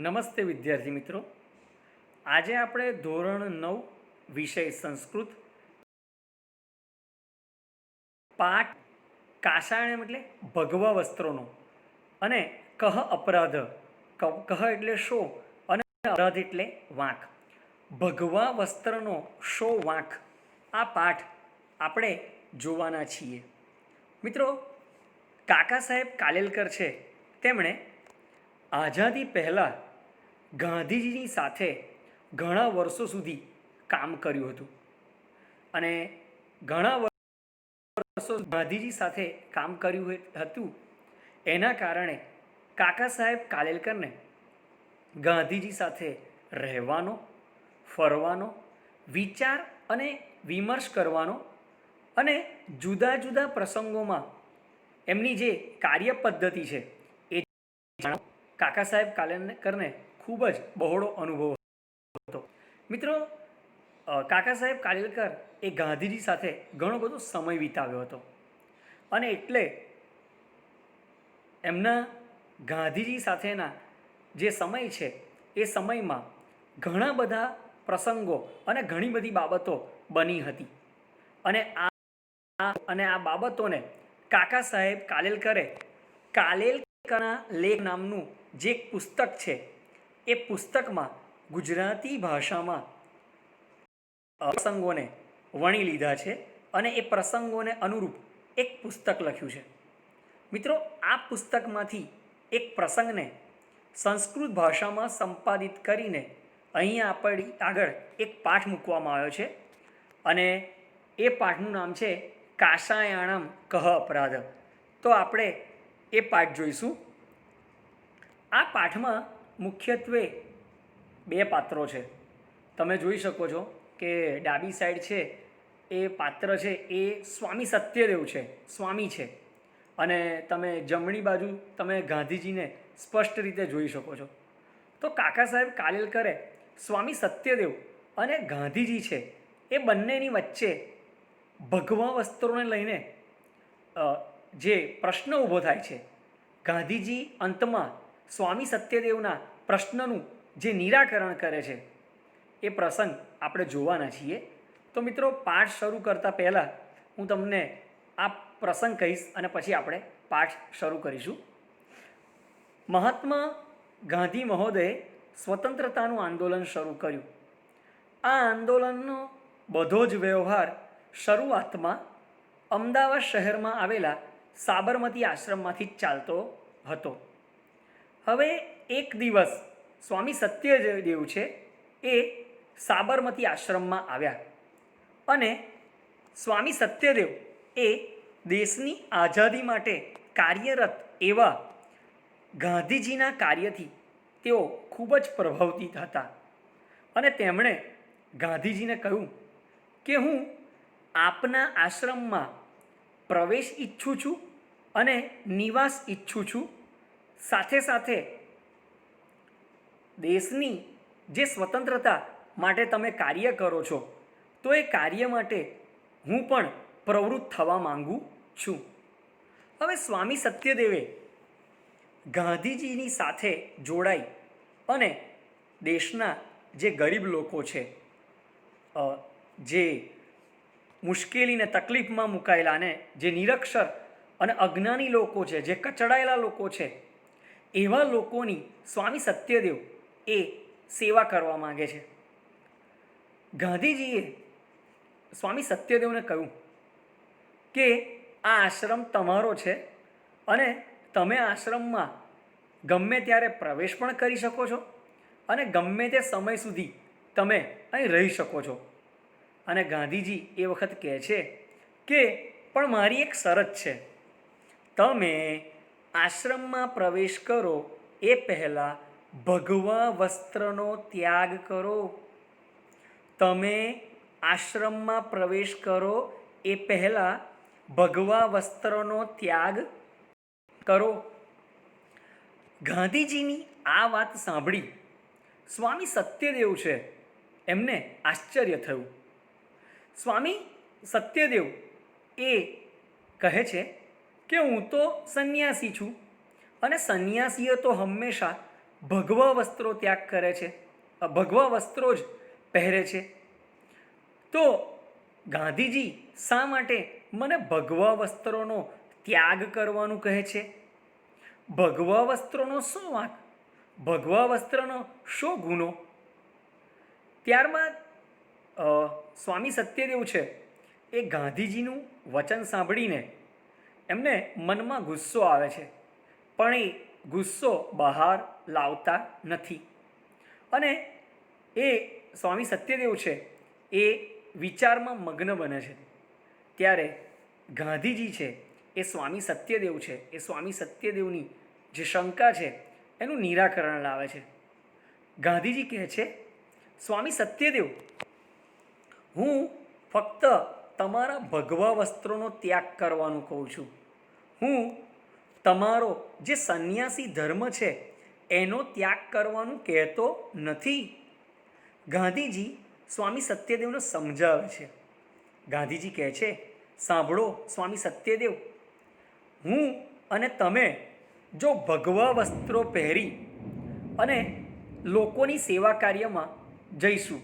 નમસ્તે વિદ્યાર્થી મિત્રો, આજે આપણે ધોરણ 9 વિષય સંસ્કૃત પાઠ કાષાયણમ એટલે ભગવા વસ્ત્રોનો અને કહ અપરાધ, કહ એટલે શો અને અપરાધ એટલે વાંક, ભગવા વસ્ત્રનો શો વાંક આ પાઠ આપણે જોવાના છીએ. મિત્રો, કાકા સાહેબ કાલેલકર છે તેમણે આઝાદી પહેલાં ગાંધીજીની સાથે ઘણા વર્ષો સુધી કામ કર્યું હતું અને ઘણા વર્ષો ગાંધીજી સાથે કામ કર્યું હતું. એના કારણે કાકા સાહેબ કાલેલકરને ગાંધીજી સાથે રહેવાનો, ફરવાનો, વિચાર અને વિમર્શ કરવાનો અને જુદા જુદા પ્રસંગોમાં એમની જે કાર્ય પદ્ધતિ છે એ કાકા સાહેબ કાલેલકરને ખૂબ જ બહોળો અનુભવ હતો. મિત્રો, કાકા સાહેબ કાલેલકર એ ગાંધીજી સાથે ઘણો બધો સમય વિતાવ્યો હતો અને એટલે એમના ગાંધીજી સાથેના જે સમય છે એ સમયમાં ઘણા બધા પ્રસંગો અને ઘણી બધી બાબતો બની હતી અને આ બાબતોને કાકા સાહેબ કાલેલકરે કાલેલકરના લેખ નામનું જે એક પુસ્તક છે એ પુસ્તકમાં ગુજરાતી ભાષામાં પ્રસંગોને વણી લીધા છે અને એ પ્રસંગોને અનુરૂપ એક પુસ્તક લખ્યું છે. મિત્રો, આ પુસ્તકમાંથી એક પ્રસંગને સંસ્કૃત ભાષામાં સંપાદિત કરીને અહીંયા આપણી આગળ એક પાઠ મૂકવામાં આવ્યો છે અને એ પાઠનું નામ છે કાષાયાણમ કહ અપરાધ. તો આપણે એ પાઠ જોઈશું. આ પાઠમાં મુખ્યત્વે બે પાત્રો છે. તમે જોઈ શકો છો કે ડાબી સાઈડ છે એ પાત્ર છે એ સ્વામી સત્યદેવ છે, સ્વામી છે, અને તમે જમણી બાજુ તમે ગાંધીજીને સ્પષ્ટ રીતે જોઈ શકો છો. તો કાકા સાહેબ કાલેલકરે સ્વામી સત્યદેવ અને ગાંધીજી છે એ બંનેની વચ્ચે ભગવા વસ્ત્રોને લઈને જે પ્રશ્ન ઊભો થાય છે, ગાંધીજી અંતમાં સ્વામી સત્યદેવના પ્રશ્નનું જે નિરાકરણ કરે છે એ પ્રસંગ આપણે જોવાના છીએ. તો મિત્રો, પાઠ શરૂ કરતાં પહેલાં હું તમને આ પ્રસંગ કહીશ અને પછી આપણે પાઠ શરૂ કરીશું. મહાત્મા ગાંધી મહોદયે સ્વતંત્રતાનું આંદોલન શરૂ કર્યું. આ આંદોલનનો બધો જ વ્યવહાર શરૂઆતમાં અમદાવાદ શહેરમાં આવેલા સાબરમતી આશ્રમમાંથી જ ચાલતો હતો. હવે એક દિવસ સ્વામી સત્યદેવ છે એ સાબરમતી આશ્રમમાં આવ્યા અને સ્વામી સત્યદેવ એ દેશની આઝાદી માટે કાર્યરત એવા ગાંધીજીના કાર્યથી તેઓ ખૂબ જ પ્રભાવિત હતા અને તેમણે ગાંધીજીને કહ્યું કે હું આપના આશ્રમમાં પ્રવેશ ઈચ્છું છું અને નિવાસ ઈચ્છું છું. સાથે સાથે દેશની જે સ્વતંત્રતા માટે તમે કાર્ય કરો છો તો એ કાર્ય માટે હું પણ પ્રવૃત્ત થવા માંગુ છું. હવે સ્વામી સત્યદેવે ગાંધીજીની સાથે જોડાઈ અને દેશના જે ગરીબ લોકો છે, જે મુશ્કેલીને તકલીફમાં મુકાયેલા અને જે નિરક્ષર અને અજ્ઞાની લોકો છે, જે કચડાયેલા લોકો છે, એવા લોકોની સ્વામી સત્યદેવ એ સેવા કરવા માગે છે. ગાંધીજીએ સ્વામી સત્યદેવને કહ્યું કે આ આશ્રમ તમારો છે અને તમે આશ્રમમાં ગમે ત્યારે પ્રવેશ પણ કરી શકો છો અને ગમે તે સમય સુધી તમે અહીં રહી શકો છો. અને ગાંધીજી એ વખત કહે છે કે પણ મારી એક શરત છે, તમે આશ્રમમાં પ્રવેશ કરો એ પહેલાં ભગવા વસ્ત્રનો ત્યાગ કરો. તમે આશ્રમમાં પ્રવેશ કરો એ પહેલાં ભગવા વસ્ત્રનો ત્યાગ કરો. ગાંધીજીની આ વાત સાંભળી સ્વામી સત્યદેવ છે એમને આશ્ચર્ય થયું. સ્વામી સત્યદેવ એ કહે છે કે હું તો સંન્યાસી છું અને સંન્યાસીઓ તો હંમેશા ભગવા વસ્ત્રો ત્યાગ કરે છે, ભગવા વસ્ત્રો જ પહેરે છે. તો ગાંધીજી શા માટે મને ભગવા વસ્ત્રોનો ત્યાગ કરવાનું કહે છે? ભગવા વસ્ત્રોનો શું વાંક? ભગવા વસ્ત્રનો શો ગુનો? ત્યારબાદ સ્વામી સત્યદેવ છે એ ગાંધીજીનું વચન સાંભળીને એમને મનમાં ગુસ્સો આવે છે, પણ એ ગુસ્સો બહાર લાવતા નથી. અને એ સ્વામી સત્યદેવ છે એ વિચારમાં મગ્ન બને છે. ત્યારે ગાંધીજી છે એ સ્વામી સત્યદેવ છે એ સ્વામી સત્યદેવની જે શંકા છે એનું નિરાકરણ લાવે છે. ગાંધીજી કહે છે, સ્વામી સત્યદેવ, હું ફક્ત તમારા ભગવા વસ્ત્રોનો ત્યાગ કરવાનું કહું છું. હું તમારો જે સંન્યાસી ધર્મ છે એનો ત્યાગ કરવાનું કહેતો નથી. ગાંધીજી સ્વામી સત્યદેવને સમજાવે છે. ગાંધીજી કહે છે, સાંભળો સ્વામી સત્યદેવ, હું અને તમે જો ભગવા વસ્ત્રો પહેરી અને લોકોની સેવા કાર્યમાં જઈશું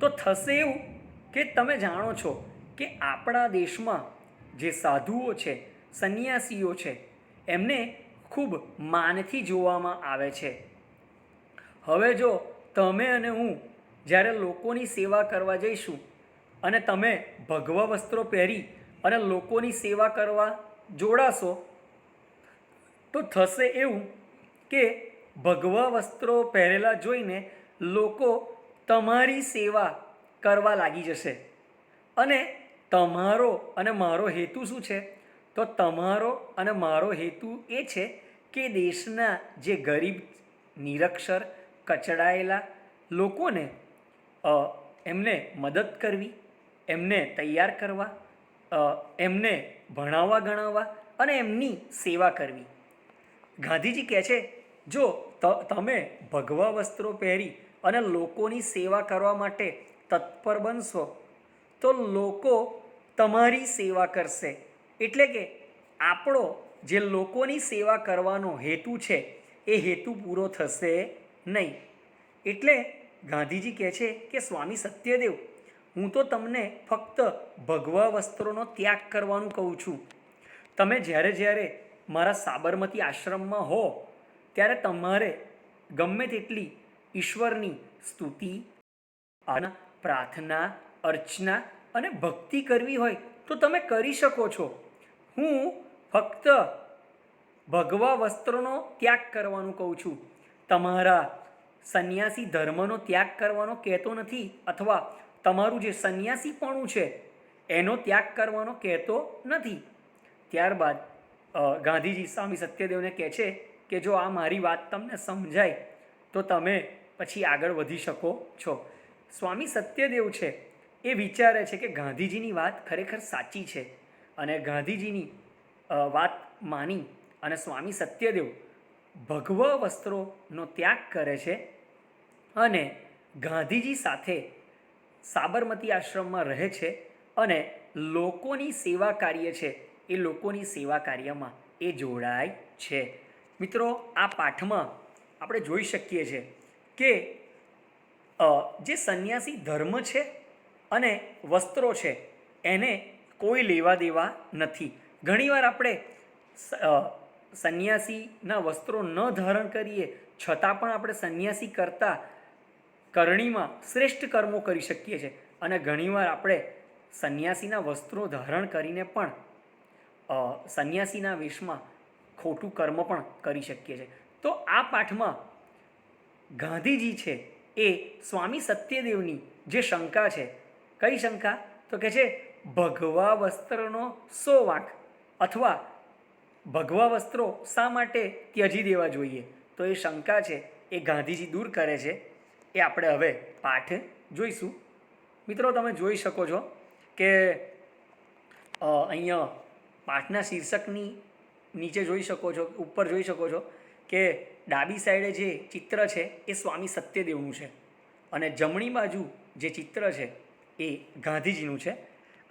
તો થશે એવું કે તમે જાણો છો કે આપણા દેશમાં જે સાધુઓ છે, સંન્યાસીઓ છે, એમને ખૂબ માનથી જોવામાં આવે છે. હવે જો તમે અને હું જ્યારે લોકોની સેવા કરવા જઈશું અને તમે ભગવા વસ્ત્રો પહેરી અને લોકોની સેવા કરવા જોડાશો તો થશે એવું કે ભગવા વસ્ત્રો પહેરેલા જોઈને લોકો તમારી સેવા કરવા લાગી જશે. અને તમારો અને મારો હેતુ શું છે? તો તમારો અને મારો હેતુ એ છે કે દેશના જે ગરીબ, નિરક્ષર, કચડાયેલા લોકોને એમને મદદ કરવી, એમને તૈયાર કરવા, એમને ભણાવવા ગણાવવા અને એમની સેવા કરવી. ગાંધીજી કહે છે, જો તમે ભગવા વસ્ત્રો પહેરી અને લોકોની સેવા કરવા માટે તત્પર બનશો તો લોકો તમારી સેવા કરશે. એટલે કે આપણો જે લોકોની સેવા કરવાનો હેતુ છે એ હેતુ પૂરો થશે નહીં. એટલે ગાંધીજી કહે છે કે સ્વામી સત્યદેવ, હું તો તમને ફક્ત ભગવા વસ્ત્રોનો ત્યાગ કરવાનું કહું છું. તમે જ્યારે જ્યારે મારા સાબરમતી આશ્રમમાં હો ત્યારે તમારે ગમે તેટલી ઈશ્વરની સ્તુતિ, પ્રાર્થના, અર્ચના અને ભક્તિ કરવી હોય તો તમે કરી શકો છો. હું ફક્ત ભગવા વસ્ત્રોનો ત્યાગ કરવાનું કહું છું. તમારા સંન્યાસી ધર્મનો ત્યાગ કરવાનો કહેતો નથી, અથવા તમારું જે સંન્યાસીપણું છે એનો ત્યાગ કરવાનો કહેતો નથી. ત્યારબાદ ગાંધીજી સ્વામી સત્યદેવને કહે છે કે જો આ મારી વાત તમને સમજાય તો તમે પછી આગળ વધી શકો છો. સ્વામી સત્યદેવ છે એ વિચારે છે કે ગાંધીજીની વાત ખરેખર સાચી છે, અને ગાંધીજીની વાત માની અને સ્વામી સત્યદેવ ભગવા વસ્ત્રોનો ત્યાગ કરે છે અને ગાંધીજી સાથે સાબરમતી આશ્રમમાં રહે છે અને લોકોની સેવા કાર્ય છે એ લોકોની સેવા કાર્યમાં એ જોડાય છે. મિત્રો, આ પાઠમાં આપણે જોઈ શકીએ છીએ કે જે સંન્યાસી ધર્મ છે અને વસ્ત્રો છે એને કોઈ લેવા દેવા નથી. ઘણીવાર આપણે સંન્યાસીના વસ્ત્રો ન ધારણ કરીએ છતાં પણ આપણે સંન્યાસી કરતાં કરણીમાં શ્રેષ્ઠ કર્મો કરી શકીએ છીએ, અને ઘણીવાર આપણે સંન્યાસીના વસ્ત્રો ધારણ કરીને પણ સંન્યાસીના વેશમાં ખોટું કર્મ પણ કરી શકીએ છીએ. તો આ પાઠમાં ગાંધીજી છે એ સ્વામી સત્યદેવની જે શંકા છે, કઈ શંકા? તો કે છે ભગવા વસ્ત્રનો શો વાંક, અથવા ભગવા વસ્ત્રો શા માટે ત્યજી દેવા જોઈએ. તો એ શંકા છે એ ગાંધીજી દૂર કરે છે. એ આપણે હવે પાઠ જોઈશું. મિત્રો, તમે જોઈ શકો છો કે અહીંયા પાઠના શીર્ષકની નીચે જોઈ શકો છો, ઉપર જોઈ શકો છો કે ડાબી સાઈડે જે ચિત્ર છે એ સ્વામી સત્યદેવનું છે અને જમણી બાજુ જે ચિત્ર છે એ ગાંધીજીનું છે.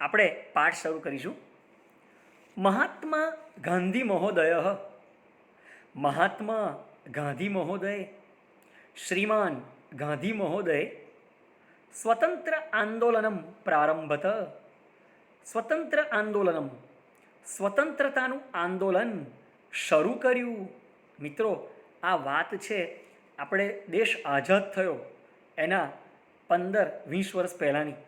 આપણે પાઠ શરૂ કરીશું. મહાત્મા ગાંધી મહોદય, મહાત્મા ગાંધી મહોદય શ્રીમાન ગાંધી મહોદય સ્વતંત્ર આંદોલનમ પ્રારંભત. સ્વતંત્ર આંદોલનમ, સ્વતંત્રતાનું આંદોલન શરૂ કર્યું. મિત્રો, આ વાત છે આપણે દેશ આઝાદ થયો એના 15-20 વર્ષ પહેલાંની.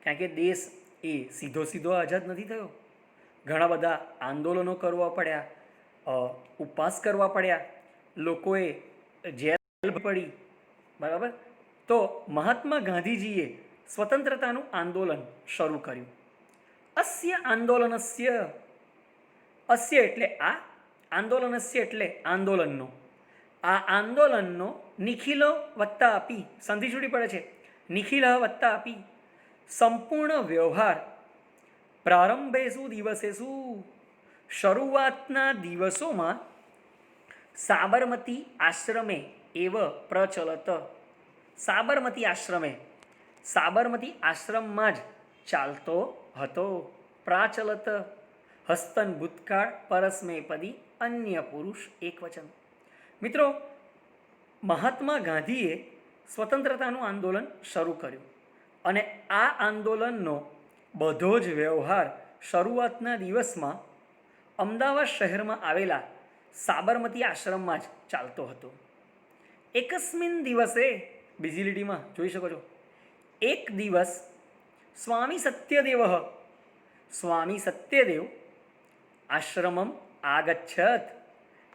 કારણ કે દેશ એ સીધો સીધો આઝાદ નથી થયો. ઘણા બધા આંદોલનો કરવા પડ્યા, ઉપવાસ કરવા પડ્યા, લોકોએ જેલ પડી, બરાબર. તો મહાત્મા ગાંધીજીએ સ્વતંત્રતાનું આંદોલન શરૂ કર્યું. અસ્ય આંદોલનસ્ય, અસ્ય એટલે આ, આંદોલનસ્ય એટલે આંદોલનનો, આ આંદોલનનો નિખિલો વત્તા આપી, સંધિ છૂટી પડે છે, નિખિલ વત્તા આપી સંપૂર્ણ વ્યવહાર પ્રારંભેસુ દિવસેસુ, શરૂઆતના દિવસોમાં સાબરમતી આશ્રમે એવ પ્રચલત. સાબરમતી આશ્રમે, સાબરમતી આશ્રમમાં જ ચાલતો હતો. પ્રાચલત હસ્તન ભૂતકાળ પરસ્મૈપદી અન્ય પુરુષ એકવચન. મિત્રો, મહાત્મા ગાંધીએ સ્વતંત્રતાનું આંદોલન શરૂ કર્યું અને આ આંદોલનનો બધો જ વ્યવહાર શરૂઆતના દિવસમાં અમદાવાદ શહેરમાં આવેલા સાબરમતી આશ્રમમાં જ ચાલતો હતો. એકસ્મિન દિવસે, બીજી લીટીમાં જોઈ શકો છો, એક દિવસ સ્વામી સત્યદેવ, સ્વામી સત્યદેવ આશ્રમમ આગચ્છત.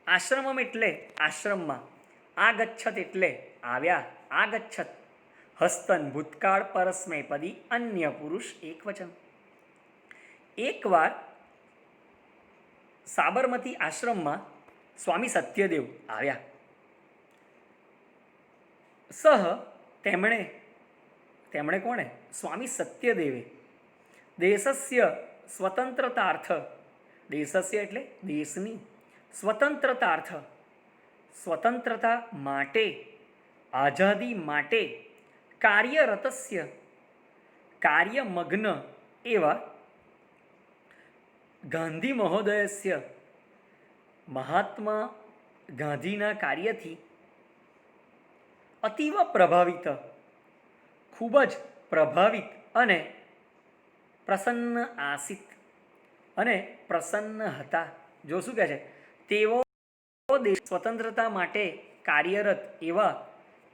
આશ્રમમ એટલે આશ્રમમાં, આગચ્છત એટલે આવ્યા, આગચ્છત હસ્તન ભૂતકાળ પરસ્મૈપદી અન્ય પુરુષ એકવચન. એકવાર સાબરમતી આશ્રમમાં સ્વામી સત્યદેવ આવ્યા. તેમણે કોણે? સ્વામી સત્યદેવે દેશસ્ય સ્વતંત્રતાર્થ, દેશસ્ય એટલે દેશની, સ્વતંત્રતાર્થ સ્વતંત્રતા માટે, આઝાદી માટે કાર્યરતસ્ય કાર્યમગ્ન એવા ગાંધી મહોદયસ્ય, મહાત્મા ગાંધીના કાર્યથી અતીવ પ્રભાવિત, ખૂબ જ પ્રભાવિત અને પ્રસન્ન આસિત, અને પ્રસન્ન હતા. જો શું કહે છે, તેઓ સ્વતંત્રતા માટે કાર્યરત એવા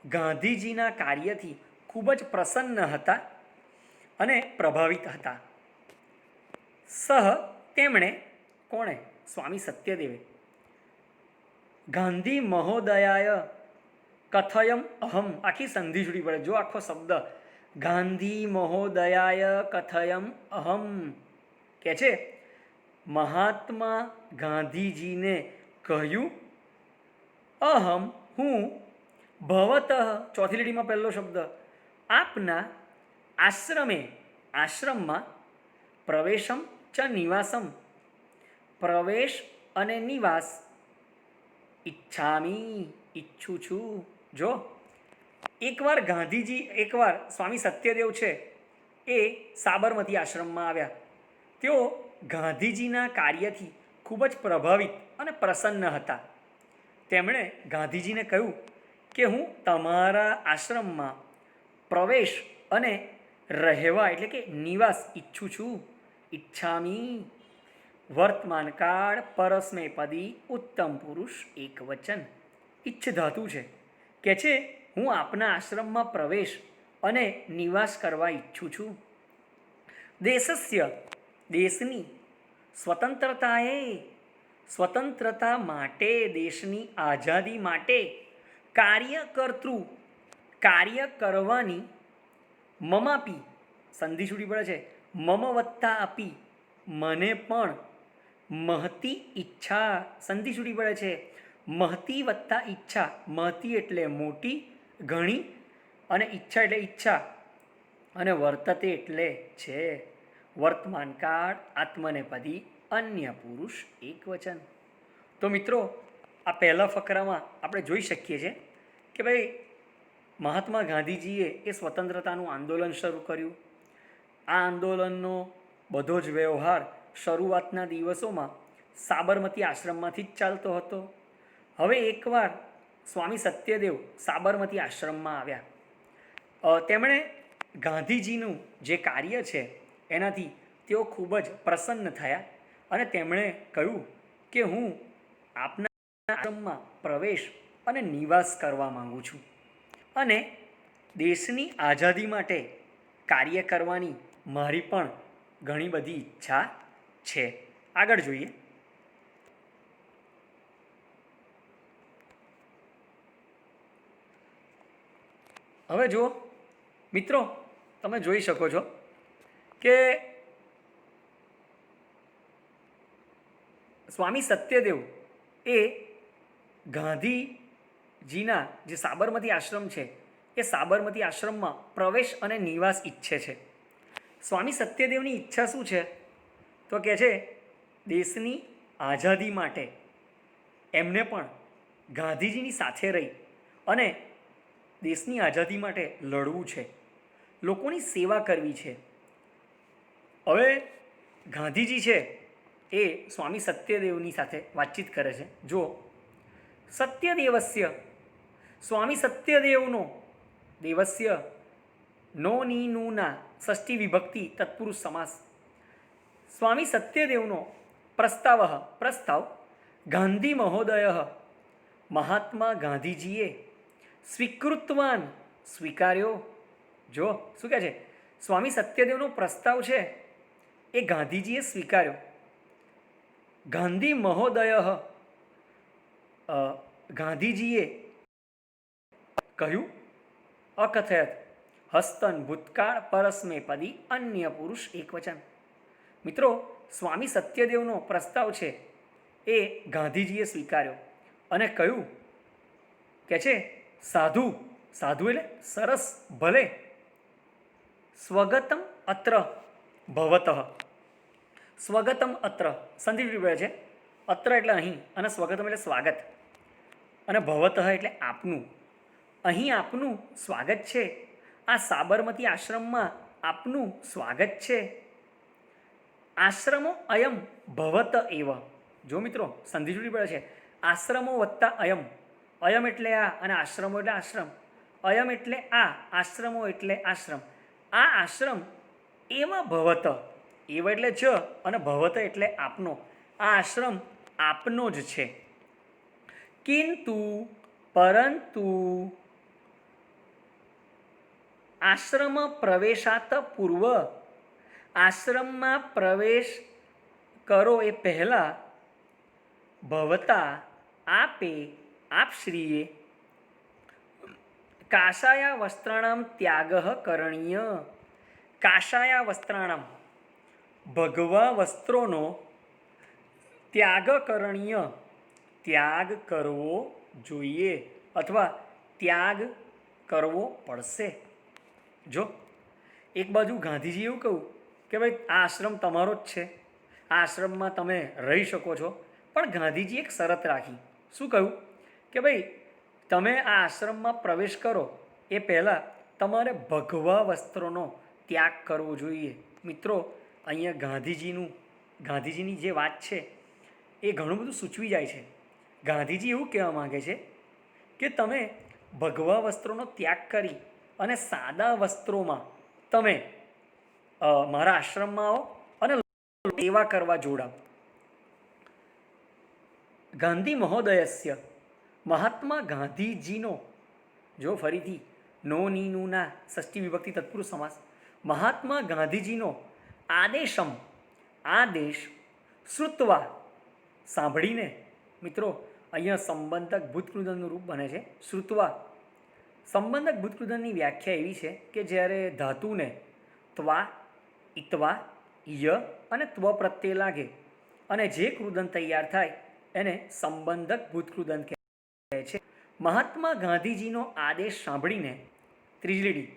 ગાંધીજીના કાર્યથી ખૂબ જ પ્રસન્ન હતા અને પ્રભાવિત હતા. તેમણે, કોણે? સ્વામી સત્યદેવે ગાંધી મહોદયાય કથયમ અહમ, આખી સંધિ છૂટી પડે. જો આખો શબ્દ ગાંધી મહોદયાય કથયમ અહમ કે છે, મહાત્મા ગાંધીજીને કહ્યું, અહમ હું, ભવતઃ ચોથી લીટીમાં પહેલો શબ્દ, આપના આશ્રમે આશ્રમમાં, પ્રવેશમ ચ નિવાસમ પ્રવેશ અને નિવાસ, ઈચ્છામી ઈચ્છું છું. જો એકવાર સ્વામી સત્યદેવ છે એ સાબરમતી આશ્રમમાં આવ્યા. તેઓ ગાંધીજીના કાર્યથી ખૂબ જ પ્રભાવિત અને પ્રસન્ન હતા. તેમણે ગાંધીજીને કહ્યું કે હું તમારા આશ્રમમાં પ્રવેશ અને રહેવા એટલે કે નિવાસ ઈચ્છું છું. ઈચ્છામી વર્તમાન કાળ પરસ્મૈપદી ઉત્તમ પુરુષ એકવચન. ઈચ્છ ધાતુ છે કે છે હું આપના આશ્રમમાં પ્રવેશ અને નિવાસ કરવા ઈચ્છું છું. દેશસ્ય દેશની, સ્વતંત્રતા માટે, દેશની આઝાદી માટે કાર્ય કરવાની મમાપી, સંધિ છૂટી પડે છે, મમ વત્તા આપી મને પણ, મહતી ઈચ્છા, સંધિ છૂટી પડે છે, મહતી વત્તા ઈચ્છા, મહતી એટલે મોટી, ઘણી, અને ઈચ્છા એટલે ઈચ્છા, અને વર્તતે એટલે છે, વર્તમાન કાળ આત્મનેપદી અન્ય પુરુષ એકવચન. તો મિત્રો, આ પહેલા ફકરામાં આપણે જોઈ શકીએ છીએ કે ભાઈ મહાત્મા ગાંધીજીએ એ સ્વતંત્રતાનું આંદોલન શરૂ કર્યું. આ આંદોલનનો બધો જ વ્યવહાર શરૂઆતના દિવસોમાં સાબરમતી આશ્રમમાંથી જ ચાલતો હતો. હવે એકવાર સ્વામી સત્યદેવ સાબરમતી આશ્રમમાં આવ્યા. તેમણે ગાંધીજીનું જે કાર્ય છે એનાથી તેઓ ખૂબ જ પ્રસન્ન થયા અને તેમણે કહ્યું કે હું આપના આશ્રમમાં પ્રવેશ અને નિવાસ કરવા માંગુ છું અને દેશની આઝાદી માટે કાર્ય કરવાની મારી પણ ઘણી બધી ઈચ્છા છે. આગળ જોઈએ. હવે જુઓ મિત્રો, તમે જોઈ શકો છો કે સ્વામી સત્યદેવ એ ગાંધીજીના જે સાબરમતી આશ્રમ છે એ સાબરમતી આશ્રમમાં પ્રવેશ અને નિવાસ ઈચ્છે છે. સ્વામી સત્યદેવની ઈચ્છા શું છે? તો કહે છે દેશની આઝાદી માટે એમને પણ ગાંધીજીની સાથે રહી અને દેશની આઝાદી માટે લડવું છે, લોકોની સેવા કરવી છે. હવે ગાંધીજી છે એ સ્વામી સત્યદેવની સાથે વાતચીત કરે છે. જો સત્યદેવસ્ય, સ્વામી સત્યદેવનો દેવસ્ય નો ની નુના ષષ્ઠી વિભક્તિ તત્પુરુષ સમાસ. સ્વામી સત્યદેવનો પ્રસ્તાવ ગાંધી મહોદય મહાત્મા ગાંધીજીએ સ્વીકૃતવાન, સ્વીકાર્યો. જો શું કહે છે? સ્વામી સત્યદેવનો પ્રસ્તાવ છે એ ગાંધીજીએ સ્વીકાર્યો. ગાંધી મહોદય, ગાંધીજીએ કહ્યું અકથયત હસ્તન ભૂતકાળ પરસ્મે પદી અન્ય પુરુષ એકવચન. મિત્રો, સ્વામી સત્યદેવનો પ્રસ્તાવ છે એ ગાંધીજીએ સ્વીકાર્યો અને કહ્યું કે છે સાધુ, સાધુ એટલે સરસ, ભલે, સ્વગતમ અત્ર ભવતઃ. સ્વગતમ અત્ર સંધિ વિભક્તિ છે. અત્ર એટલે અહીં અને સ્વગતમ એટલે સ્વાગત અને ભવતઃ એટલે આપનું. અહીં આપનું સ્વાગત છે. આ સાબરમતી આશ્રમમાં આપનું સ્વાગત છે. આશ્રમો અયમ ભવત એવ. જો મિત્રો, સંધિ જોડી પડે છે. આશ્રમો વત્તા અયમ. અયમ એટલે આ અને આશ્રમો એટલે આશ્રમ. અયમ એટલે આ, આશ્રમો એટલે આશ્રમ. આ આશ્રમ એમાં ભવત, એવ એટલે જ અને ભવત એટલે આપનો. આ આશ્રમ આપનો જ છે. કિંતુ, પરંતુ, આશ્રમ પ્રવેશાત પૂર્વ, આશ્રમમાં પ્રવેશ કરો એ પહેલાં ભવતા આપે, આપશ્રીએ કાષાયા વસ્ત્રાણામ ત્યાગ કરણીય. કાષાયા વસ્ત્રાણામ, ભગવા વસ્ત્રોનો ત્યાગ કરણીય, ત્યાગ કરવો જોઈએ અથવા ત્યાગ કરવો પડશે. જો એક બાજુ ગાંધીજી એવું કહ્યું કે ભાઈ આ આશ્રમ તમારો જ છે, આ આશ્રમમાં તમે રહી શકો છો, પણ ગાંધીજી એક શરત રાખી. શું કહ્યું? કે ભાઈ તમે આ આશ્રમમાં પ્રવેશ કરો એ પહેલાં તમારે ભગવા વસ્ત્રોનો ત્યાગ કરવો જોઈએ. મિત્રો, અહીંયા ગાંધીજીની જે વાત છે એ ઘણું બધું સૂચવી જાય છે. ગાંધીજી એવું કહેવા માગે છે કે તમે ભગવા વસ્ત્રોનો ત્યાગ કરી અને સાદા વસ્ત્રોમાં તમે મારા આશ્રમમાં આવો અને સેવા કરવા જોડાઓ. ગાંધી મહોદયસ્ય, મહાત્મા ગાંધીજીનો, જો ફરીથી નો ની નુના ષષ્ઠી વિભક્તિ તત્પુરુષ સમાસ. મહાત્મા ગાંધીજીનો આદેશમ, આદેશ, શ્રુત્વા, સાંભળીને. મિત્રો, અહીંયા સંબંધક ભૂતકૃદનનું રૂપ બને છે શ્રુત્વા. સંબંધક ભૂતકૃદનની વ્યાખ્યા એવી છે કે જ્યારે ધાતુને ત્વા, ઇત્વા, ય અને ત્વ પ્રત્યે લાગે અને જે કૃદન તૈયાર થાય એને સંબંધક ભૂતકૃદન કહે છે. મહાત્મા ગાંધીજીનો આદેશ સાંભળીને, ત્રીજી લીટી,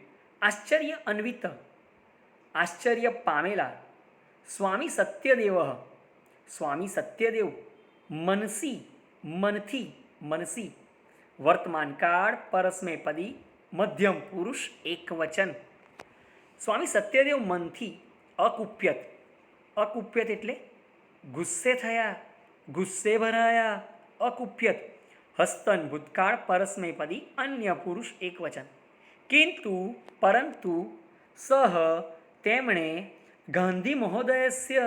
આશ્ચર્ય અન્વિત, આશ્ચર્ય પામેલા સ્વામી સત્યદેવ, સ્વામી સત્યદેવ મનસી, મનથી, મનસી, વર્તમાન કાળ પરસ્મૈપદી મધ્યમ પુરુષ એકવચન. સ્વામી સત્યદેવ મનથી અકુપ્યત, અકુપ્યત એટલે ગુસ્સે થયા, ગુસ્સે ભરાયા, અકુપ્યત હસ્તન ભૂતકાળ પરસ્મૈપદી અન્ય પુરુષ એકવચન. કિંતુ પરંતુ સહ તેમણે ગાંધી મહોદયસ્ય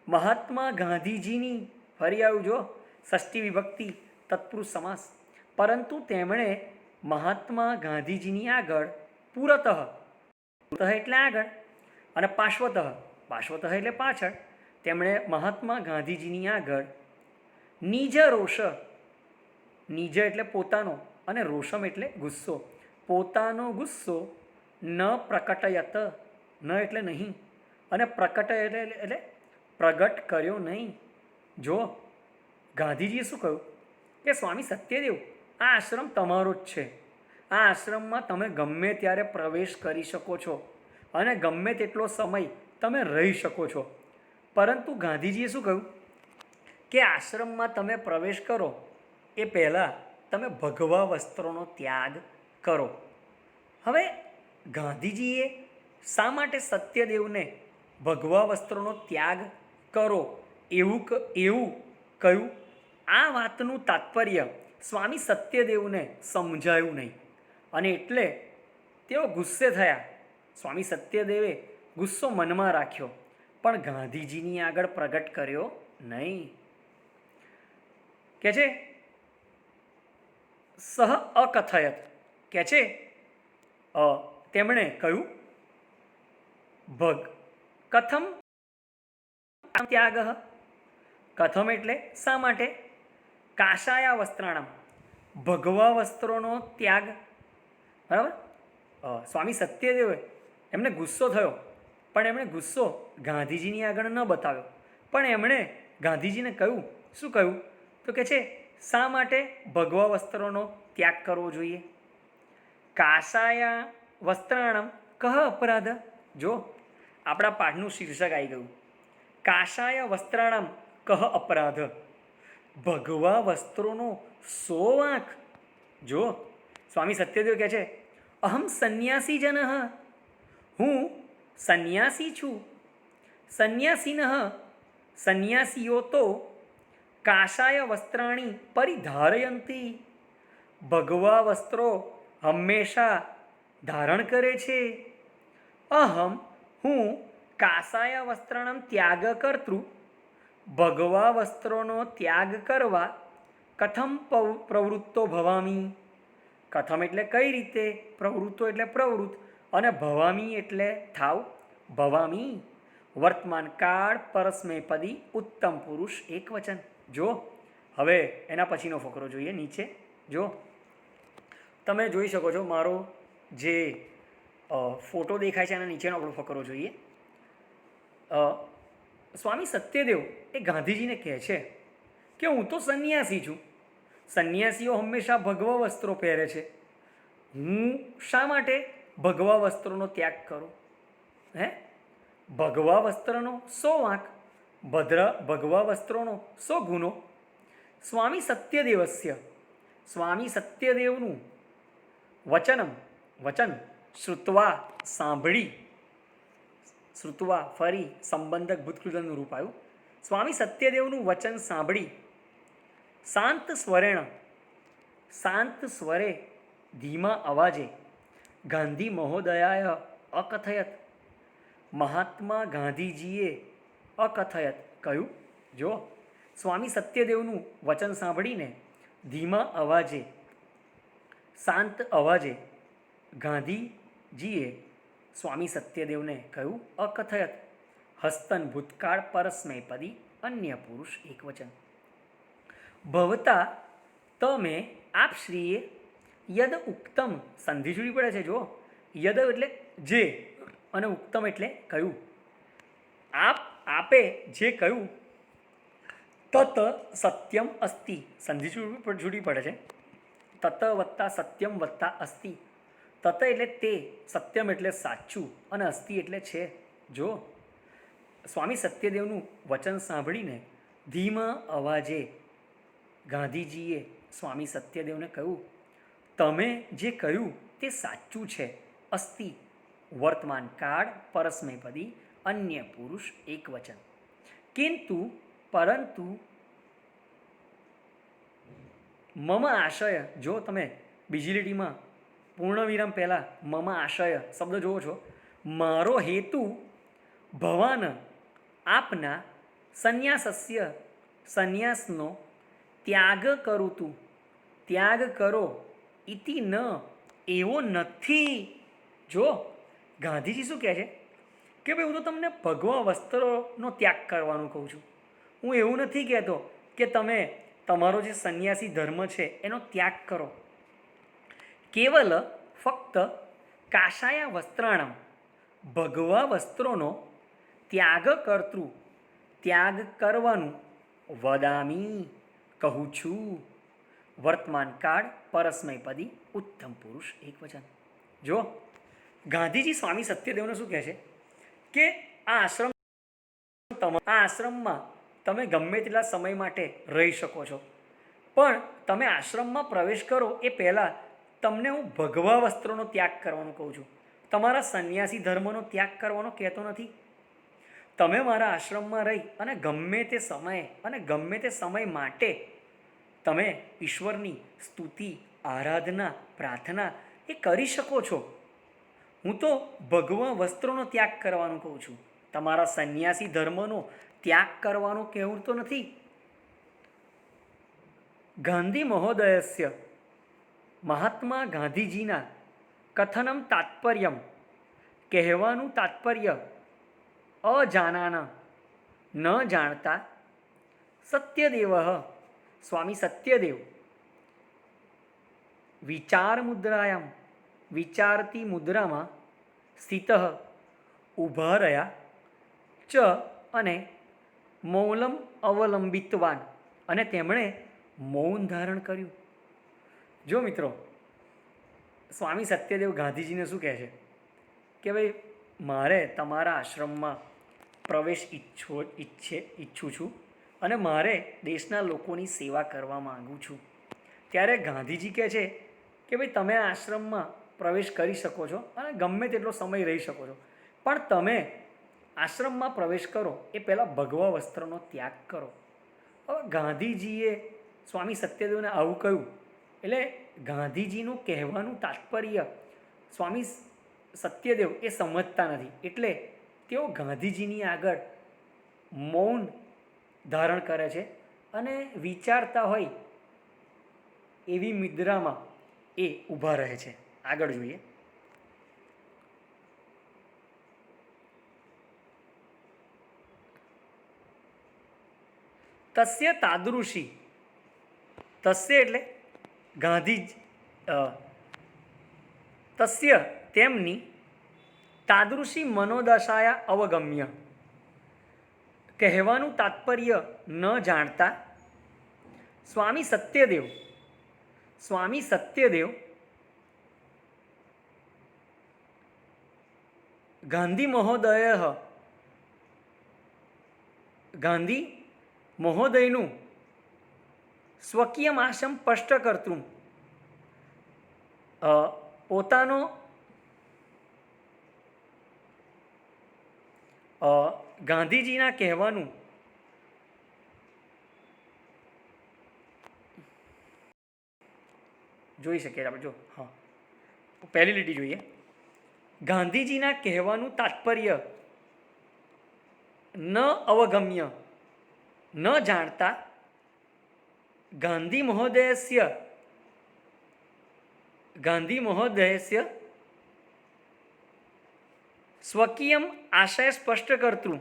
મહાત્મા ગાંધીજીની, ફરી આવ્યું જો ષષ્ઠી વિભક્તિ તત્પુરુષ સમાસ, પરંતુ તેમણે મહાત્મા ગાંધીજીની આગળ પુરતઃ, પુરતઃ એટલે આગળ, અને પાર્શ્વતઃ, પાર્શ્વતઃ એટલે પાછળ, તેમણે મહાત્મા ગાંધીજીની આગળ નિજ રોષ, નિજ એટલે પોતાનો અને રોષમ એટલે ગુસ્સો, પોતાનો ગુસ્સો ન પ્રકટયત, ન એટલે નહીં, અને પ્રકટ એટલે પ્રગટ કર્યો નહીં. જો ગાંધીજીએ શું કહ્યું કે સ્વામી સત્યદેવ, આ આશ્રમ તમારો જ છે, આ આશ્રમમાં તમે ગમે ત્યારે પ્રવેશ કરી શકો છો અને ગમે તેટલો સમય તમે રહી શકો છો. પરંતુ ગાંધીજીએ શું કહ્યું કે આશ્રમમાં તમે પ્રવેશ કરો એ પહેલાં તમે ભગવા વસ્ત્રોનો ત્યાગ કરો. હવે ગાંધીજીએ શા માટે સત્યદેવને ભગવા વસ્ત્રોનો ત્યાગ કરો એવું કહ્યું? આ વાતનું તાત્પર્ય સ્વામી સત્યદેવને સમજાયું નહીં અને એટલે તેઓ ગુસ્સે થયા. સ્વામી સત્યદેવે ગુસ્સો મનમાં રાખ્યો પણ ગાંધીજીની આગળ પ્રગટ કર્યો નહીં. કે છે સહ અકથયત, કે છે તેમણે કહ્યું કથમ ત્યાગ, કથમ એટલે શા માટે, કાશાયા વસ્ત્રાણમ, ભગવા વસ્ત્રોનો ત્યાગ. બરાબર, સ્વામી સત્યદેવે એમને ગુસ્સો થયો પણ એમણે ગુસ્સો ગાંધીજીની આગળ ન બતાવ્યો, પણ એમણે ગાંધીજીને કહ્યું, શું કહ્યું તો કે છે શા માટે ભગવા વસ્ત્રોનો ત્યાગ કરવો જોઈએ. કાશાયા વસ્ત્રાણમ કહ અપરાધ. જો આપણા પાઠનું શીર્ષક આવી ગયું, કાશાય વસ્ત્રાણમ કહ અપરાધ, ભગવા વસ્ત્રોનો સો વાંક. જો સ્વામી સત્યદેવ કહે છે અહમ સંન્યાસી જન, હું સંન્યાસી છું. સંન્યાસીન, સંન્યાસીઓ તો કાશાય વસ્ત્રાણી પરિધારયંતી, ભગવા વસ્ત્રો હંમેશા ધારણ કરે છે. અહમ, હું કાસાય વસ્ત્રણમ ત્યાગ કર્તૃ, ભગવા વસ્ત્રોનો ત્યાગ કરવા કથમ પ્રવૃત્તો ભવામી. કથમ એટલે કઈ રીતે, પ્રવૃત્તો એટલે પ્રવૃત્ત, અને ભવામી એટલે થાવ, ભવામી વર્તમાન કાળ પરસ્મૈપદી ઉત્તમ પુરુષ એકવચન. જો હવે એના પછીનો ફકરો જોઈએ. નીચે જો તમે જોઈ શકો છો, મારો જે ફોટો દેખાય છે એના નીચેનો આપણો ફકરો જોઈએ. સ્વામી સત્યદેવ એ ગાંધીજીને કહે છે કે હું તો સંન્યાસી છું, સંન્યાસીઓ હંમેશા ભગવા વસ્ત્રો પહેરે છે, હું શા માટે ભગવા વસ્ત્રોનો ત્યાગ કરું? ભગવા વસ્ત્રનો સો વાંક, ભગવા વસ્ત્રોનો સો ગુનો. સ્વામી સત્યદેવસ્ય, સ્વામી સત્યદેવનું વચન શ્રુત્વા સાંભળી, શ્રુત્વા ફરી સંબંધક ભૂતકૃતનું રૂપ આવ્યું. સ્વામી સત્યદેવનું વચન સાંભળી શાંત સ્વરેણ, શાંત સ્વરે ધીમા અવાજે ગાંધી મહોદયાય અકથયત, મહાત્મા ગાંધીજીએ અકથયત કહ્યું. જો સ્વામી સત્યદેવનું વચન સાંભળીને ધીમા અવાજે, શાંત અવાજે ગાંધીજીએ સ્વામી સત્યદેવને કહ્યું અકથયત, હસ્તન ભૂતકાળ પરસ્મૈપદી અન્ય પુરુષ એકવચન. ભવતા તમે આપશ્રીએ યદ ઉક્તમ, સંધિ જુડી પડે છે. જો યદ એટલે જે અને ઉક્તમ એટલે કહ્યું. આપે જે કહ્યું તત સત્યમ અસ્તિ, સંધિ જુડી પડે છે. તત વત્તા સત્યમ વત્તા અસ્તિ. તત એટલે તે, સત્યમ એટલે સાચું અને અસ્તિ એટલે છે. જો સ્વામી સત્યદેવનું વચન સાંભળીને ધીમા અવાજે ગાંધીજીએ સ્વામી સત્યદેવને કહ્યું તમે જે કહ્યું તે સાચું છે. અસ્તિ વર્તમાન કાળ પરસ્મૈપદી અન્ય પુરુષ એકવચન. કિંતુ પરંતુ મમ આશય, જો તમે બીજી લીટીમાં પૂર્ણ વિરામ પહેલાં મમ આશય શબ્દ જુઓ છો, મારો હેતુ ભવાન આપના સંન્યાસસ્ય સંન્યાસનો ત્યાગ કરું તું, ત્યાગ કરો ઇતિ ન, એવો નથી. જો ગાંધીજી શું કહે છે કે ભાઈ હું તો તમને ભગવા વસ્ત્રોનો ત્યાગ કરવાનું કહું છું. હું એવું નથી કહેતો કે તમે તમારો જે સંન્યાસી ધર્મ છે એનો ત્યાગ કરો. કેવલ ફક્ત કાશાયા વસ્ત્રાણમ, ભગવા વસ્ત્રોનો ત્યાગ કર્તૃ, ત્યાગ કરવાનું વદામી કહું છું. વર્તમાન કાળ પરસ્મયપદી ઉત્તમ પુરુષ એક વચન. જો ગાંધીજી સ્વામી સત્યદેવને શું કહે છે કે આ આશ્રમમાં તમે ગમે તેટલા સમય માટે રહી શકો છો, પણ તમે આશ્રમમાં પ્રવેશ કરો એ પહેલાં તમને હું ભગવા વસ્ત્રોનો ત્યાગ કરવાનું કહું છું. તમારા સંન્યાસી ધર્મનો ત્યાગ કરવાનો કહેતો નથી. તમે મારા આશ્રમમાં રહી અને ગમે તે સમયે અને ગમે તે સમય માટે તમે ઈશ્વરની સ્તુતિ, આરાધના, પ્રાર્થના એ કરી શકો છો. હું તો ભગવા વસ્ત્રોનો ત્યાગ કરવાનું કહું છું, તમારા સંન્યાસી ધર્મનો ત્યાગ કરવાનું કહેવું તો નથી. ગાંધી મહોદયસ્ય, મહાત્મા ગાંધીજીના કથનમ તાત્પર્યમ, કહેવાનું તાત્પર્ય અજાનાના, ન જાણતા, સત્યદેવ સ્વામી સત્યદેવ વિચાર મુદ્રાયામ, વિચારતી મુદ્રામાં સ્થિત ઊભા રહ્યા, ચ અને મૌલમ અવલંબિતવાન, અને તેમણે મૌન ધારણ કર્યું. જો મિત્રો, સ્વામી સત્યદેવ ગાંધીજીને શું કહે છે કે ભાઈ મારે તમારા આશ્રમમાં પ્રવેશ ઈચ્છું છું અને મારે દેશના લોકોની સેવા કરવા માગું છું. ત્યારે ગાંધીજી કહે છે કે ભાઈ તમે આ આશ્રમમાં પ્રવેશ કરી શકો છો અને ગમે તેટલો સમય રહી શકો છો, પણ તમે આશ્રમમાં પ્રવેશ કરો એ પહેલાં ભગવા વસ્ત્રનો ત્યાગ કરો. હવે ગાંધીજીએ સ્વામી સત્યદેવને આવું કહ્યું એટલે ગાંધીજીનું કહેવાનું તાત્પર્ય સ્વામી સત્યદેવ એ સમજતા નથી, એટલે તેઓ ગાંધીજીની આગળ મૌન ધારણ કરે છે અને વિચારતા હોય એવી મુદ્રામાં એ ઊભા રહે છે. આગળ જોઈએ. તસ્ય તાદૃશી, તસ્ય એટલે ગાંધી, તસ્ય તેમની તાદૃશી મનોદશાયા અવગમ્ય, કહેવાનું તાત્પર્ય ન જાણતા, સ્વામી સત્યદેવ ગાંધી મહોદયનું સ્વકીયમ આશમ સ્પષ્ટ કરતું, પોતાનો ગાંધીજીના કહેવાનું જોઈ શકીએ આપણે. જો હા, પહેલી લીટી જોઈએ. ગાંધીજીના કહેવાનું તાત્પર્ય ન અવગમ્ય, ન જાણતા, ગાંધી મહોદયસ્ય સ્વકીયમ આશય સ્પષ્ટ કરતું,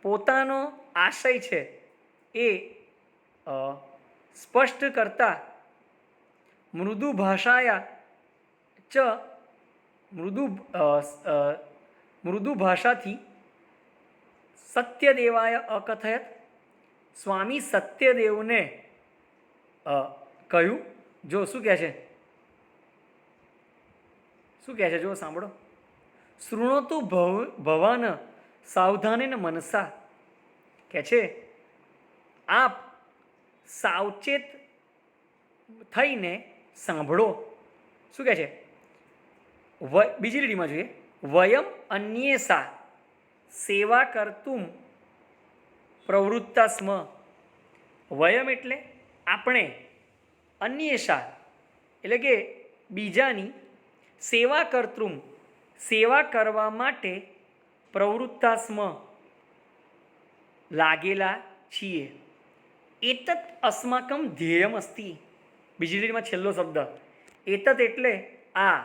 પોતાનો આશય છે એ સ્પષ્ટ કરતા, મૃદુ ભાષાયા ચ મૃદુ ભાષાથી સત્યદેવાય અકથયત, સ્વામી સત્યદેવને કહ્યું. જો શું કહે છે, શું કહે છે જો સાંભળો. શૃણોતુ ભવાન સાવધાનેન મનસા, કહે છે આપ સાવચેત થઈને સાંભળો. શું કહે છે, બીજી લીટીમાં જોઈએ. વયમ અન્યેસા સેવા કર્તુમ પ્રવૃત્તા સ્મ, વયમ એટલે આપણે, અન્યેષા એટલે કે બીજાની, સેવા કર્તૃમ સેવા કરવા માટે, પ્રવૃત્તાસ્મ લાગેલા છીએ. એતત અસ્માકમ ધ્યેયમ અસ્તિ. બીજી લીટીમાં છેલ્લો શબ્દ એતત એટલે આ,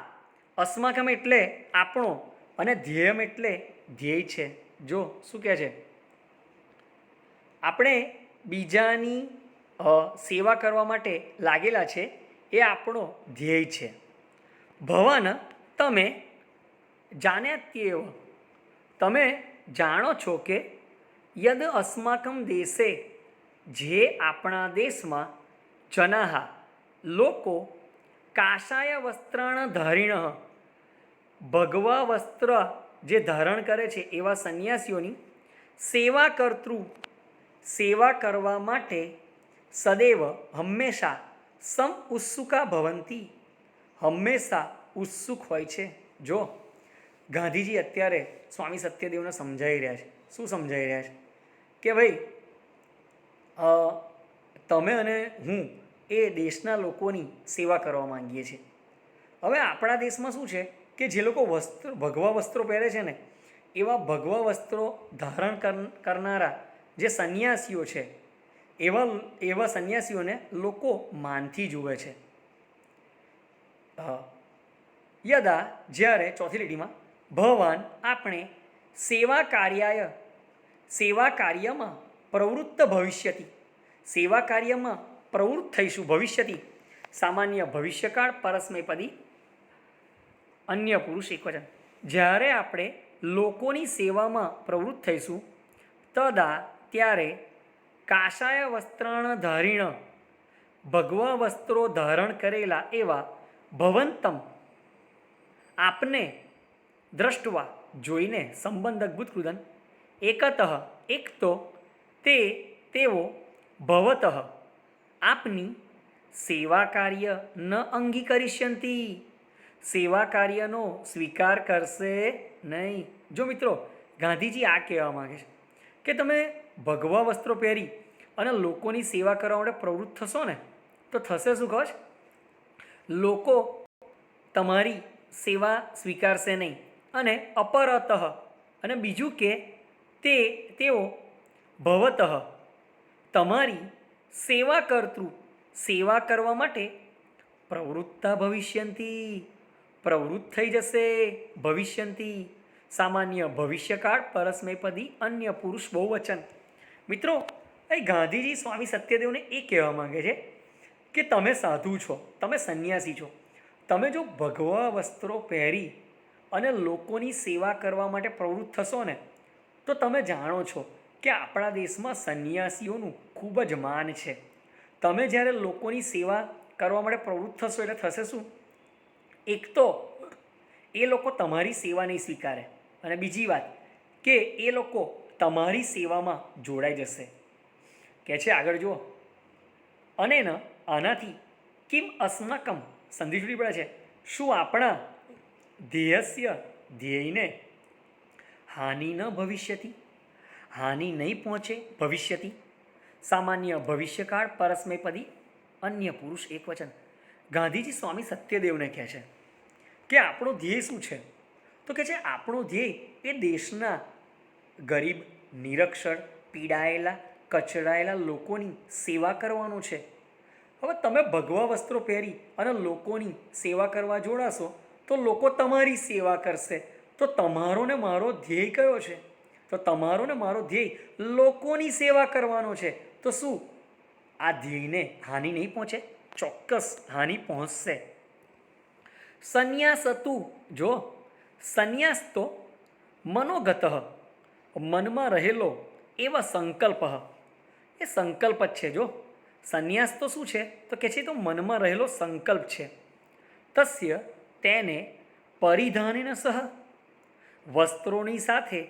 અસ્માકમ એટલે આપણો અને ધ્યેયમ એટલે ધ્યેય છે. જો શું કહે છે, આપણે બીજાની સેવા કરવા માટે લાગેલા છે, એ આપણો ધ્યેય છે. ભવન તમે, જાણ્યાત્યેવ તમે જાણો છો કે, યદ અસ્માકમ દેશે જે આપણા દેશમાં, જનાહા લોકો, કાષાય વસ્ત્રાણ ધારિણ ભગવા વસ્ત્ર જે ધારણ કરે છે એવા સંન્યાસીઓની, સેવા કર્તૃ સેવા કરવા માટે, સદૈવ હંમેશા, સમ ઉત્સુકા ભવંતી હંમેશા ઉત્સુક હોય છે. જો ગાંધીજી અત્યારે સ્વામી સત્યદેવને સમજાવી રહ્યા છે. શું સમજાવી રહ્યા છે કે ભાઈ તમે અને હું એ દેશના લોકોની સેવા કરવા માંગીએ છીએ. હવે આપણા દેશમાં શું છે કે જે લોકો ભગવા વસ્ત્રો પહેરે છે ને, એવા ભગવા વસ્ત્રો ધારણ કરનારા જે સંન્યાસીઓ છે, એવા સંન્યાસીઓને લોકો માનથી જુએ છે. યદા જ્યારે, ચોથી લીટીમાં, ભવાન આપણે, સેવા કાર્યમાં પ્રવૃત્ત ભવિષ્યતિ સેવા કાર્યમાં પ્રવૃત્ત થઈશું. ભવિષ્યતિ સામાન્ય ભવિષ્યકાળ, પરસ્મૈપદી અન્ય પુરુષ એકવચન. જ્યારે આપણે લોકોની સેવામાં પ્રવૃત્ત થઈશું, તદા ત્યારે, કાષાય વસ્ત્રાણ ધારિણ ભગવા વસ્ત્રો ધારણ કરેલા એવા, ભવંતમ આપને, દ્રષ્ટવા જોઈને, સંબંધ અદ્ભુત કૃદન એકતઃ એક તો, તેઓ ભવતઃ આપની, સેવા કાર્ય ન અંગીકરિષ્યંતી સેવા કાર્યનો સ્વીકાર કરશે નહીં. જો મિત્રો, ગાંધીજી આ કહેવા માગે છે કે તમે ભગવા વસ્ત્રો પહેરી અને લોકોની સેવા કરવા માટે પ્રવૃત્ત થશો ને, તો થશે શું ખબર? લોકો તમારી સેવા સ્વીકારશે નહીં. અને અપરતઃ અને બીજું કે તેઓ ભવતઃ તમારી સેવા કર્તૃ સેવા કરવા માટે, પ્રવૃત્તા ભવિષ્યંતી પ્રવૃત્ત થઈ જશે, ભવિષ્યંતી સામાન્ય ભવિષ્યકાળ, પરસ્મૈપદી અન્ય પુરુષ બહુવચન. મિત્રો, અહીં ગાંધીજી સ્વામી સત્યદેવને એ કહેવા માંગે છે કે તમે સાધુ છો, તમે સંન્યાસી છો, તમે જો ભગવા વસ્ત્રો પહેરી અને લોકોની સેવા કરવા માટે પ્રવૃત્ત થશો ને, તો તમે જાણો છો કે આપણા દેશમાં સંન્યાસીઓનું ખૂબ જ માન છે. તમે જ્યારે લોકોની સેવા કરવા માટે પ્રવૃત્ત થશો એટલે થશે શું? એક તો એ લોકો તમારી સેવા નહીં સ્વીકારે, અને બીજી વાત કે એ લોકો તમારી સેવામાં જોડાઈ જશે. કે છે આગળ જુઓ, અને ન આનાથી કિમ અસ્માકમ સંધિ છૂટી પડે છે, શું આપણા ધ્યેયને હાનિ ન ભવિષ્યતિ હાનિ નહીં પહોંચે, ભવિષ્યતિ સામાન્ય ભવિષ્યકાળ, પરસ્મૈપદી અન્ય પુરુષ એકવચન. ગાંધીજી સ્વામી સત્યદેવને કહે છે કે આપણો ધ્યેય શું છે? તો કહે છે આપણો ધ્યેય એ દેશના ગરીબ, નિરક્ષર, પીડાયેલા, કચડાયેલા લોકોની સેવા કરવાનો છે. હવે તમે ભગવા વસ્ત્રો પહેરી અને લોકોની સેવા કરવા જોડાશો તો લોકો તમારી સેવા કરશે. તો તમારો ને મારો ધ્યેય કયો છે? તો તમારો ને મારો ધ્યેય લોકોની સેવા કરવાનો છે. તો શું આ ધ્યેયને હાનિ નહીં પહોંચે? ચોક્કસ હાનિ પહોંચશે. સંન્યાસતુ, જો સંન્યાસ તો મનોગત મનમાં રહેલો એવા સંકલ્પ, એ સંકલ્પ જ છે. જો સંન્યાસ તો શું છે? તો કે છે તો મનમાં રહેલો સંકલ્પ છે. તસ્ય તેને પરિધાનેન સહ વસ્ત્રોની સાથે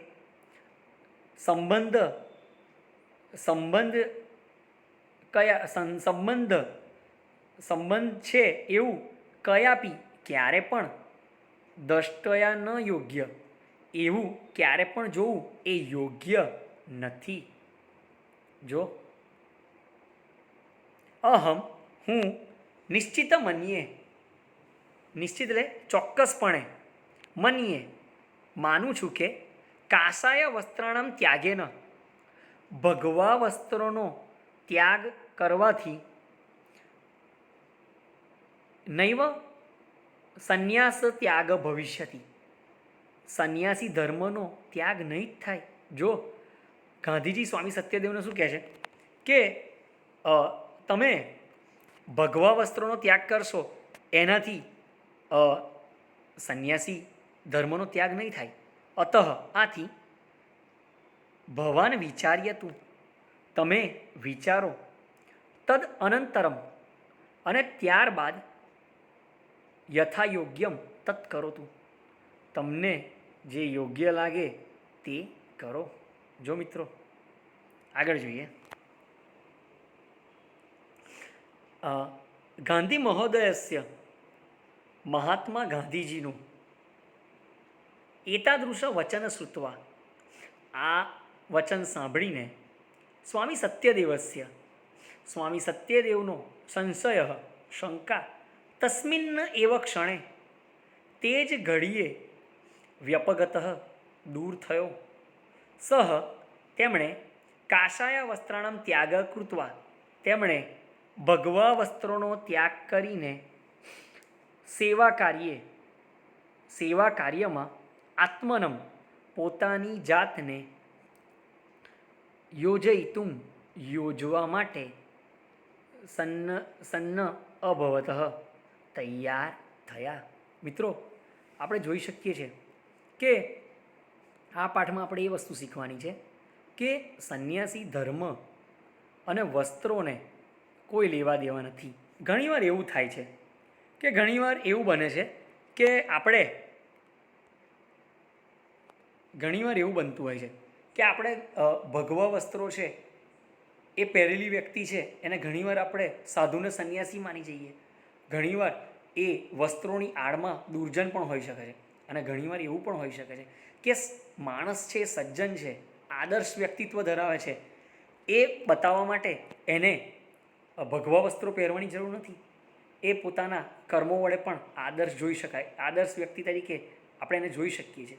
સંબંધ છે એવું કયાપી ક્યારે પણ દ્રષ્ટયા ન યોગ્ય, એવું ક્યારે પણ જોવું એ યોગ્ય નથી. જો અહમ હું નિશ્ચિત મન્યે, નિશ્ચિત એટલે ચોક્કસપણે, મન્યે માનું છું કે કાષાય વસ્ત્રાણામ ત્યાગેન, ભગવા વસ્ત્રોનો ત્યાગ કરવાથી નૈવ સંન્યાસ ત્યાગ ભવિષ્યતિ, સંન્યાસી ધર્મનો ત્યાગ નહીં જ થાય. જો ગાંધીજી સ્વામી સત્યદેવને શું કહે છે કે તમે ભગવા વસ્ત્રોનો ત્યાગ કરશો એનાથી સંન્યાસી ધર્મનો ત્યાગ નહીં થાય. અતઃ આથી ભવાન વિચાર્યતું, તમે વિચારો, તદ અનંતરમ અને ત્યારબાદ યથાયોગ્યમ તત્ કરોતું, તમને જે યોગ્ય લાગે તે કરો. જો મિત્રો આગળ જોઈએ. ગાંધી મહોદયસ્ય, મહાત્મા ગાંધીજીનું એતાદૃશ વચન શ્રુત્વા, આ વચન સાંભળીને સ્વામી સત્યદેવસ્ય, સ્વામી સત્યદેવનો સંશય, શંકા તસ્મિન્ન એવ ક્ષણે, તે જ ઘડીએ વ્યપગત દૂર થયો. સહ તેમણે કાષાય વસ્ત્રાણામ ત્યાગ કૃત્વા, તેમણે ભગવા વસ્ત્રોનો ત્યાગ કરીને સેવા કાર્યમાં આત્મનમ પોતાની જાતને યોજવા માટે સન્ન અભવત તૈયાર થયા. મિત્રો આપણે જોઈ શકીએ છીએ કે આ પાઠમાં આપણે એ વસ્તુ શીખવાની છે કે સંન્યાસી ધર્મ અને વસ્ત્રોને કોઈ લેવા દેવા નથી. ઘણીવાર એવું થાય છે કે ઘણીવાર એવું બને છે કે ઘણીવાર એવું બનતું હોય છે કે આપણે ભગવા વસ્ત્રો છે એ પહેરેલી વ્યક્તિ છે એને ઘણીવાર આપણે સાધુને સંન્યાસી માની જઈએ. ઘણીવાર એ વસ્ત્રોની આડમાં દુર્જન પણ હોઈ શકે છે. અને ઘણીવાર એવું પણ હોઈ શકે છે કે માણસ છે, સજ્જન છે, આદર્શ વ્યક્તિત્વ ધરાવે છે, એ બતાવવા માટે એને ભગવા વસ્ત્રો પહેરવાની જરૂર નથી. એ પોતાના કર્મો વડે પણ આદર્શ જોઈ શકાય, આદર્શ વ્યક્તિ તરીકે આપણે એને જોઈ શકીએ છીએ.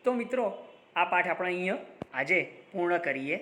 તો મિત્રો આ પાઠ આપણે અહીંયા આજે પૂર્ણ કરીએ.